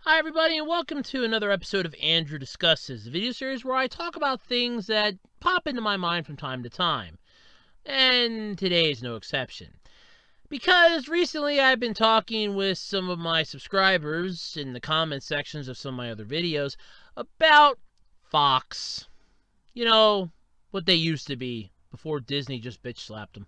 Hi everybody and welcome to another episode of Andrew Discusses, a video series where I talk about things that pop into my mind from time to time. And today is no exception. Because recently I've been talking with some of my subscribers in the comment sections of some of my other videos about Fox. You know, what they used to be before Disney just bitch slapped them.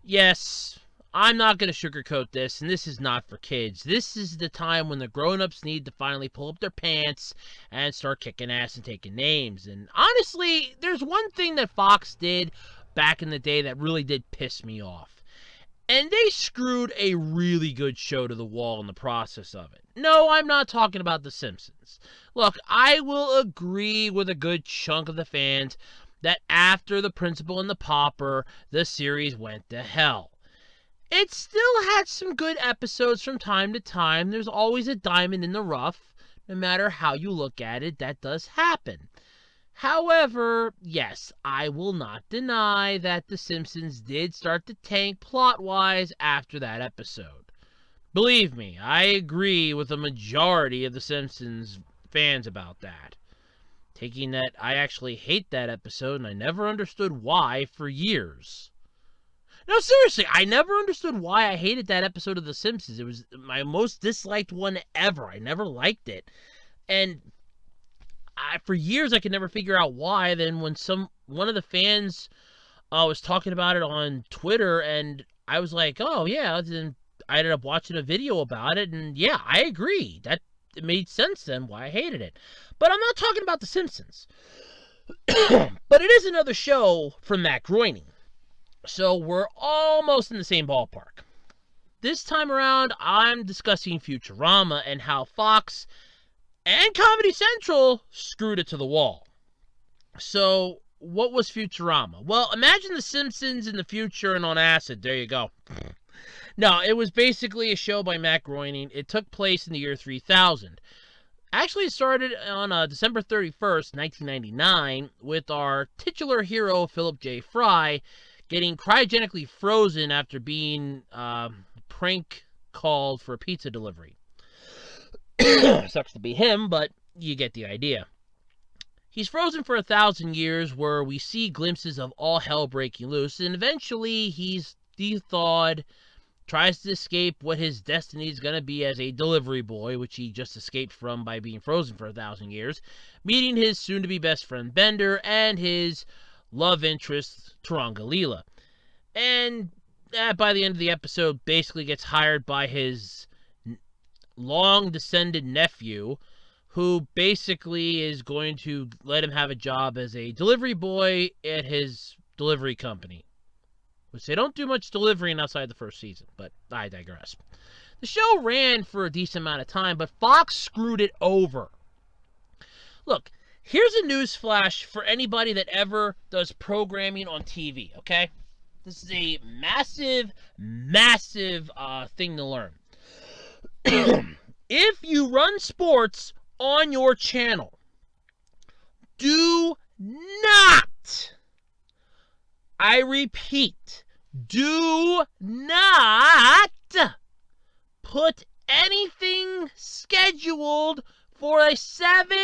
Yes, I'm not going to sugarcoat this, and this is not for kids. This is the time when the grown-ups need to finally pull up their pants and start kicking ass and taking names. And honestly, there's one thing that Fox did back in the day that really did piss me off. And they screwed a really good show to the wall in the process of it. No, I'm not talking about The Simpsons. Look, I will agree with a good chunk of the fans that after The Principal and the Pauper, the series went to hell. It still had some good episodes from time to time. There's always a diamond in the rough. No matter how you look at it, that does happen. However, yes, I will not deny that The Simpsons did start to tank plot-wise after that episode. Believe me, I agree with the majority of The Simpsons fans about that. Taking that, I actually hate that episode, and I never understood why for years. No, seriously, I never understood why I hated that episode of The Simpsons. It was my most disliked one ever. I never liked it. And for years, I could never figure out why. Then when one of the fans was talking about it on Twitter, and I was like, oh, yeah, then I ended up watching a video about it, and yeah, I agree. It made sense then why I hated it. But I'm not talking about The Simpsons. But it is another show from Matt Groening. So we're almost in the same ballpark. This time around, I'm discussing Futurama and how Fox and Comedy Central screwed it to the wall. So, what was Futurama? Well, imagine The Simpsons in the future and on acid. There you go. No, it was basically a show by Matt Groening. It took place in the year 3000. Actually, it started on December 31st, 1999, with our titular hero, Philip J. Fry, getting cryogenically frozen after being prank called for a pizza delivery. Sucks to be him, but you get the idea. He's frozen for 1,000 years, where we see glimpses of all hell breaking loose, and eventually he's de-thawed, tries to escape what his destiny is going to be as a delivery boy, which he just escaped from by being frozen for 1,000 years, meeting his soon-to-be best friend Bender and his love interest, Turanga Leela. And by the end of the episode, basically gets hired by his long-descended nephew, who basically is going to let him have a job as a delivery boy at his delivery company. Which they don't do much delivering outside the first season, but I digress. The show ran for a decent amount of time, but Fox screwed it over. Look, here's a news flash for anybody that ever does programming on TV, okay? This is a massive, massive thing to learn. If you run sports on your channel, do not, I repeat, do not put anything scheduled for a 7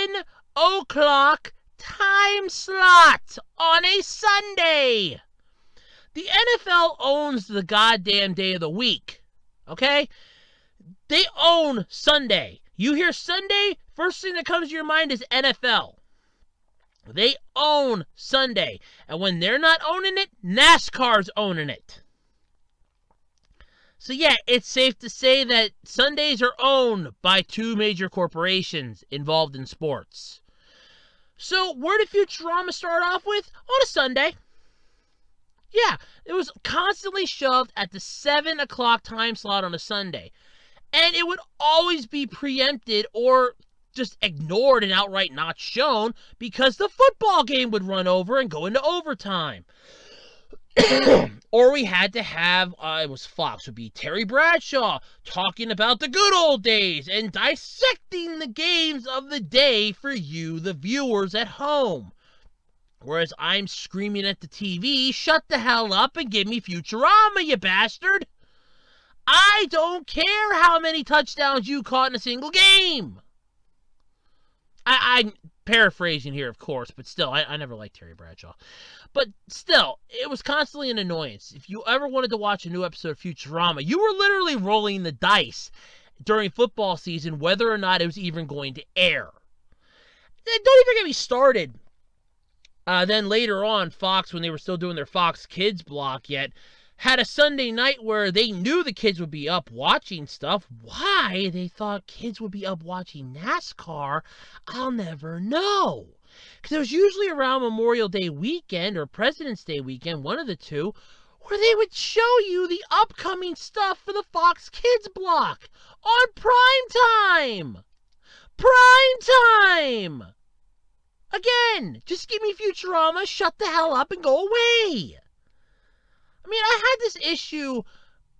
o'clock time slot on a Sunday. The NFL owns the goddamn day of the week, okay? They own Sunday. You hear Sunday, first thing that comes to your mind is NFL. They own Sunday. And when they're not owning it, NASCAR's owning it. So yeah, it's safe to say that Sundays are owned by two major corporations involved in sports. So where did Futurama start off with? On a Sunday. Yeah, it was constantly shoved at the 7 o'clock time slot on a Sunday. And it would always be preempted or just ignored and outright not shown because the football game would run over and go into overtime. Or we had to have, it was Fox, would be Terry Bradshaw talking about the good old days and dissecting the games of the day for you, the viewers at home. Whereas I'm screaming at the TV, shut the hell up and give me Futurama, you bastard! I don't care how many touchdowns you caught in a single game. I'm paraphrasing here, of course, but still, I never liked Terry Bradshaw. But still, it was constantly an annoyance. If you ever wanted to watch a new episode of Futurama, you were literally rolling the dice during football season whether or not it was even going to air. Don't even get me started. Then later on, Fox, when they were still doing their Fox Kids block yet, had a Sunday night where they knew the kids would be up watching stuff. Why they thought kids would be up watching NASCAR, I'll never know. Because it was usually around Memorial Day weekend or President's Day weekend, one of the two, where they would show you the upcoming stuff for the Fox Kids block on prime time. Prime time! Again, just give me Futurama, shut the hell up, and go away. I mean, I had this issue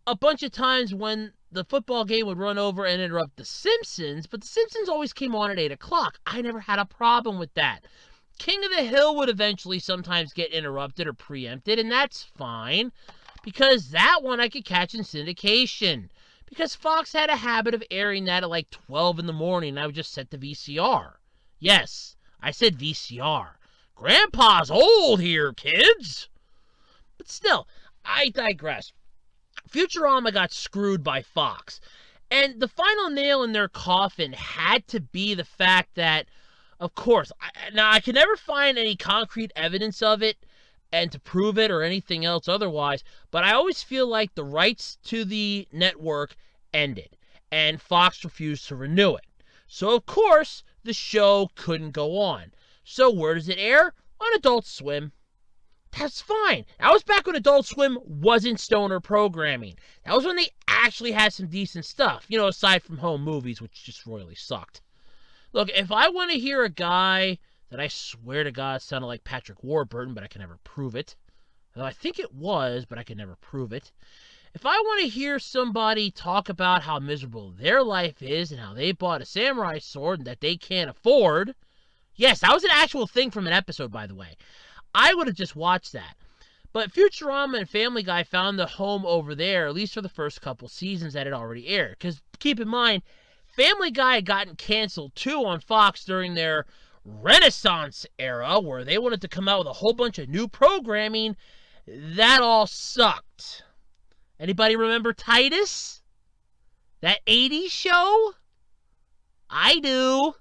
a bunch of times when the football game would run over and interrupt The Simpsons, but The Simpsons always came on at 8 o'clock. I never had a problem with that. King of the Hill would eventually sometimes get interrupted or preempted, and that's fine, because that one I could catch in syndication. Because Fox had a habit of airing that at like 12 in the morning, and I would just set the VCR. Yes, I said VCR. Grandpa's old here, kids! But still, I digress. Futurama got screwed by Fox. And the final nail in their coffin had to be the fact that, of course, I can never find any concrete evidence of it and to prove it or anything else otherwise, but I always feel like the rights to the network ended, and Fox refused to renew it. So, of course, the show couldn't go on. So where does it air? On Adult Swim. That's fine. That was back when Adult Swim wasn't stoner programming. That was when they actually had some decent stuff, aside from home movies, which just royally sucked. Look, if I want to hear a guy that I swear to God sounded like Patrick Warburton, but I can never prove it, though I think it was, but I can never prove it. If I want to hear somebody talk about how miserable their life is and how they bought a samurai sword that they can't afford, yes, that was an actual thing from an episode, by the way, I would have just watched that. But Futurama and Family Guy found the home over there, at least for the first couple seasons that had already aired. Because keep in mind, Family Guy had gotten canceled too on Fox during their Renaissance era, where they wanted to come out with a whole bunch of new programming. That all sucked. Anybody remember Titus? That 80s show? I do.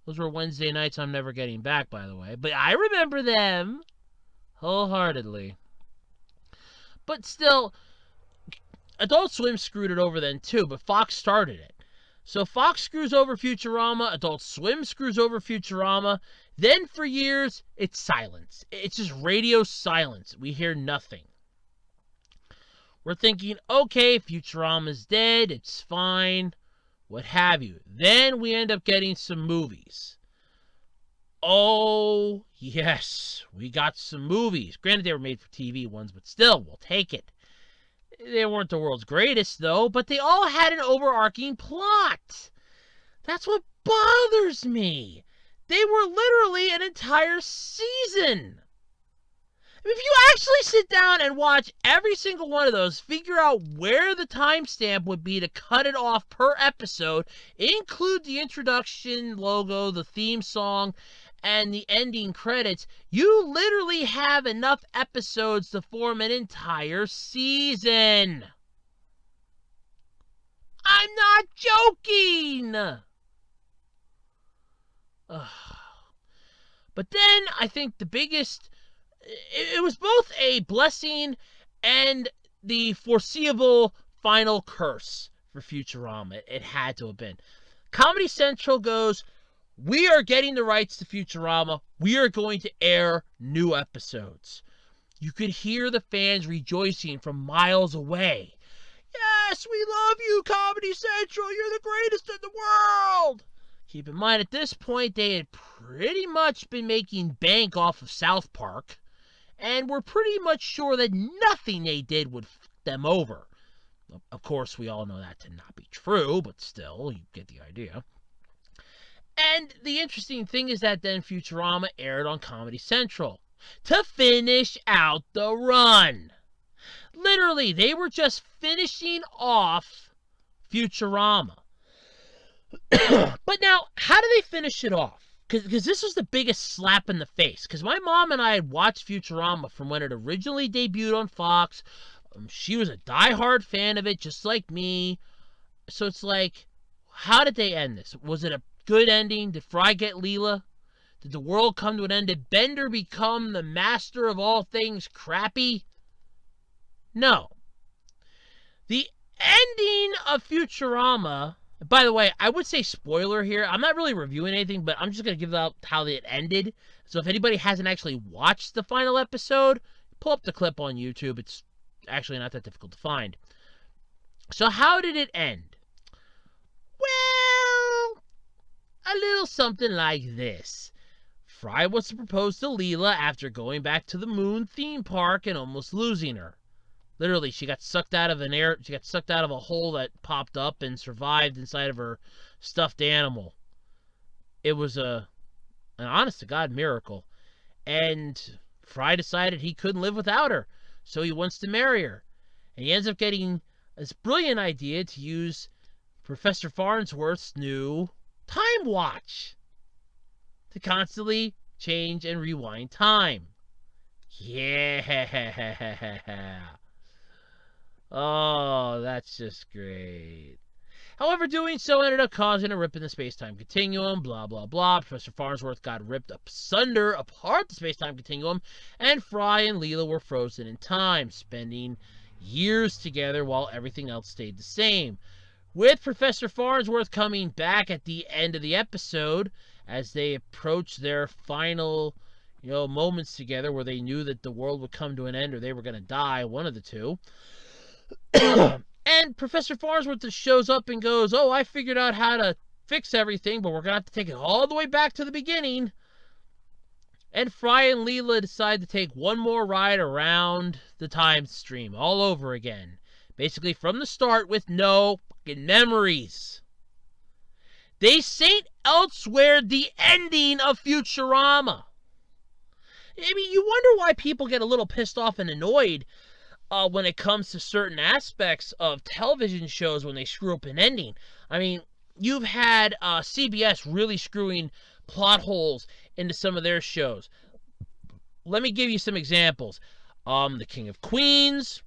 Those were Wednesday nights I'm never getting back, by the way. But I remember them wholeheartedly. But still, Adult Swim screwed it over then too, but Fox started it. So Fox screws over Futurama, Adult Swim screws over Futurama. Then for years, it's silence. It's just radio silence. We hear nothing. We're thinking, okay, Futurama's dead, it's fine, what have you. Then we end up getting some movies. Oh, yes, we got some movies. Granted, they were made for TV ones, but still, we'll take it. They weren't the world's greatest, though, but they all had an overarching plot. That's what bothers me. They were literally an entire season. If you actually sit down and watch every single one of those, figure out where the timestamp would be to cut it off per episode, include the introduction logo, the theme song, and the ending credits, you literally have enough episodes to form an entire season. I'm not joking! But then I think the biggest... It was both a blessing and the foreseeable final curse for Futurama. It had to have been. Comedy Central goes, we are getting the rights to Futurama. We are going to air new episodes. You could hear the fans rejoicing from miles away. Yes, we love you, Comedy Central. You're the greatest in the world. Keep in mind, at this point, they had pretty much been making bank off of South Park. And we're pretty much sure that nothing they did would f them over. Of course, we all know that to not be true, but still, you get the idea. And the interesting thing is that then Futurama aired on Comedy Central to finish out the run. Literally, they were just finishing off Futurama. But now, how do they finish it off? Because this was the biggest slap in the face. Because my mom and I had watched Futurama from when it originally debuted on Fox. She was a diehard fan of it, just like me. So it's like, how did they end this? Was it a good ending? Did Fry get Leela? Did the world come to an end? Did Bender become the master of all things crappy? No. The ending of Futurama, by the way, I would say spoiler here. I'm not really reviewing anything, but I'm just going to give out how it ended. So if anybody hasn't actually watched the final episode, pull up the clip on YouTube. It's actually not that difficult to find. So how did it end? Well, a little something like this. Fry was to propose to Leela after going back to the moon theme park and almost losing her. Literally, she got sucked out of a hole that popped up and survived inside of her stuffed animal. It was an honest-to-God miracle. And Fry decided he couldn't live without her, so he wants to marry her. And he ends up getting this brilliant idea to use Professor Farnsworth's new time watch to constantly change and rewind time. Yeah. Oh, that's just great. However, doing so ended up causing a rip in the space-time continuum, blah, blah, blah. Professor Farnsworth got ripped apart the space-time continuum, and Fry and Leela were frozen in time, spending years together while everything else stayed the same. With Professor Farnsworth coming back at the end of the episode, as they approached their final, moments together where they knew that the world would come to an end or they were going to die, one of the two. And Professor Farnsworth just shows up and goes, "Oh, I figured out how to fix everything, but we're going to have to take it all the way back to the beginning." And Fry and Leela decide to take one more ride around the time stream all over again. Basically from the start with no fucking memories. They Saint Elsewhere the ending of Futurama. I mean, you wonder why people get a little pissed off and annoyed when it comes to certain aspects of television shows when they screw up an ending. I mean, you've had CBS really screwing plot holes into some of their shows. Let me give you some examples. The King of Queens,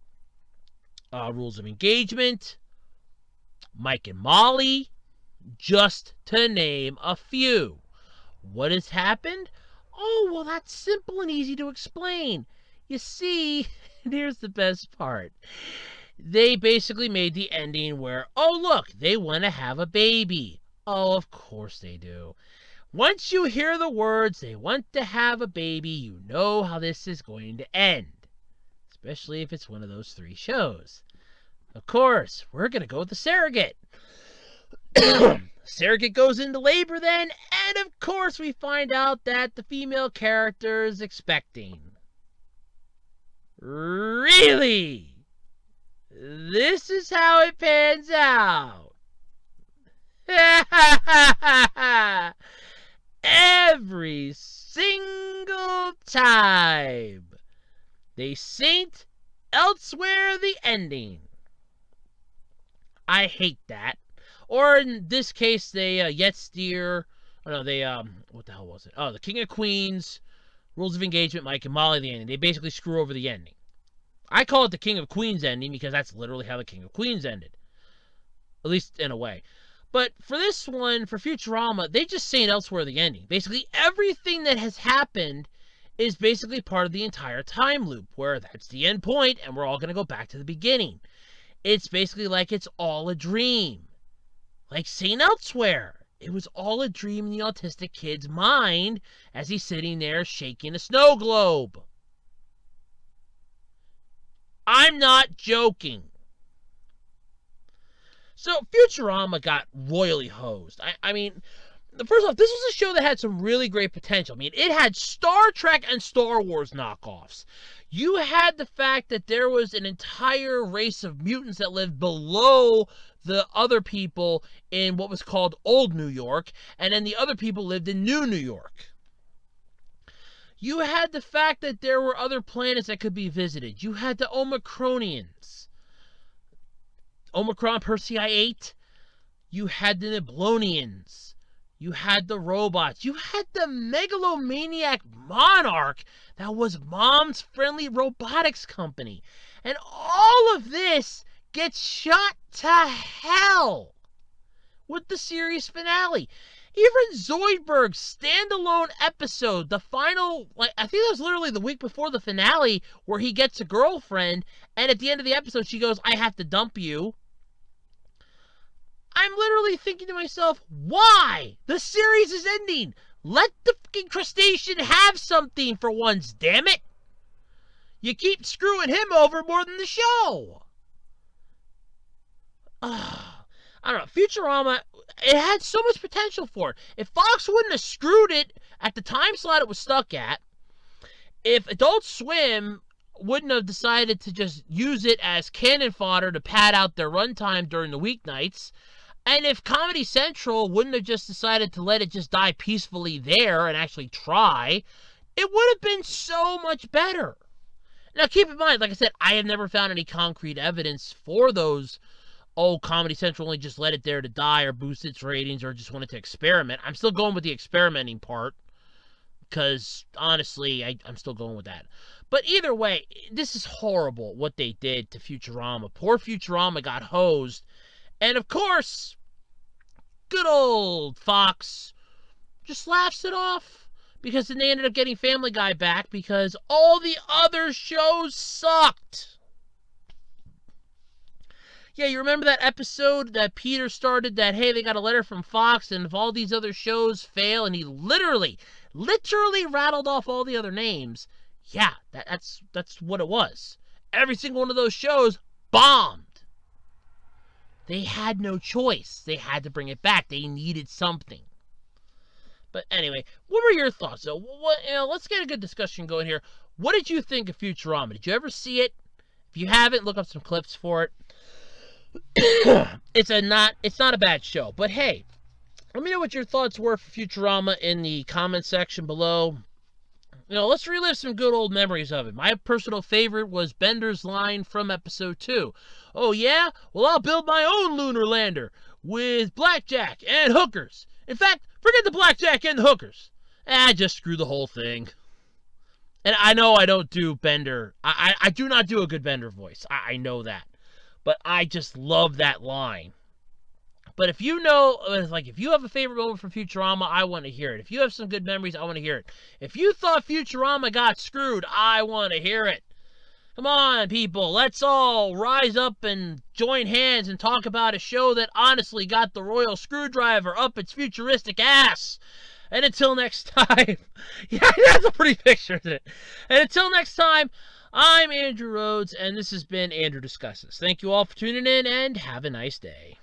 Rules of Engagement, Mike and Molly, just to name a few. What has happened? Oh, well, that's simple and easy to explain. You see, here's the best part. They basically made the ending where, oh, look, they want to have a baby. Oh, of course they do. Once you hear the words, they want to have a baby, you know how this is going to end. Especially if it's one of those three shows. Of course, we're going to go with the surrogate. Surrogate goes into labor then, and of course we find out that the female character is expecting. Really? This is how it pans out. Every single time. They Saint Elsewhere the ending. I hate that. Or in this case, they what the hell was it? Oh, the King of Queens, Rules of Engagement, Mike and Molly the ending. They basically screw over the ending. I call it the King of Queens ending because that's literally how the King of Queens ended. At least in a way. But for this one, for Futurama, they just Saint Elsewhere the ending. Basically, everything that has happened is basically part of the entire time loop, where that's the end point, and we're all going to go back to the beginning. It's basically like it's all a dream. Like Saint Elsewhere. It was all a dream in the autistic kid's mind as he's sitting there shaking a snow globe. I'm not joking. So Futurama got royally hosed. I mean, first off, this was a show that had some really great potential. I mean, it had Star Trek and Star Wars knockoffs. You had the fact that there was an entire race of mutants that lived below the other people in what was called Old New York, and then the other people lived in New New York. You had the fact that there were other planets that could be visited. You had the Omicronians. Omicron Persei 8. You had the Niblonians. You had the robots. You had the megalomaniac monarch that was Mom's Friendly Robotics Company. And all of this gets shot to hell with the series finale. Even Zoidberg's standalone episode, the final, I think that was literally the week before the finale, where he gets a girlfriend, and at the end of the episode she goes, "I have to dump you." I'm literally thinking to myself, why? The series is ending. Let the fucking crustacean have something for once, damn it. You keep screwing him over more than the show. I don't know. Futurama, it had so much potential for it. If Fox wouldn't have screwed it at the time slot it was stuck at, if Adult Swim wouldn't have decided to just use it as cannon fodder to pad out their runtime during the weeknights, and if Comedy Central wouldn't have just decided to let it just die peacefully there and actually try, it would have been so much better. Now, keep in mind, like I said, I have never found any concrete evidence for those, Comedy Central only just let it there to die or boost its ratings or just wanted to experiment. I'm still going with the experimenting part because, honestly, I'm still going with that. But either way, this is horrible what they did to Futurama. Poor Futurama got hosed. And of course, good old Fox just laughs it off. Because then they ended up getting Family Guy back because all the other shows sucked. Yeah, you remember that episode that Peter started that, hey, they got a letter from Fox, and if all these other shows fail, and he literally rattled off all the other names. Yeah, that's what it was. Every single one of those shows bombed. They had no choice. They had to bring it back. They needed something. But anyway, what were your thoughts? So, let's get a good discussion going here. What did you think of Futurama? Did you ever see it? If you haven't, look up some clips for it. It's not a bad show. But hey, let me know what your thoughts were for Futurama in the comment section below. Let's relive some good old memories of it. My personal favorite was Bender's line from episode 2. "Oh yeah? Well, I'll build my own lunar lander with blackjack and hookers. In fact, forget the blackjack and the hookers. Just screw the whole thing." And I know I don't do Bender. I do not do a good Bender voice. I know that. But I just love that line. But if you know, if you have a favorite moment from Futurama, I want to hear it. If you have some good memories, I want to hear it. If you thought Futurama got screwed, I want to hear it. Come on, people. Let's all rise up and join hands and talk about a show that honestly got the royal screwdriver up its futuristic ass. And until next time, yeah, that's a pretty picture, isn't it? And until next time, I'm Andrew Rhodes, and this has been Andrew Discusses. Thank you all for tuning in, and have a nice day.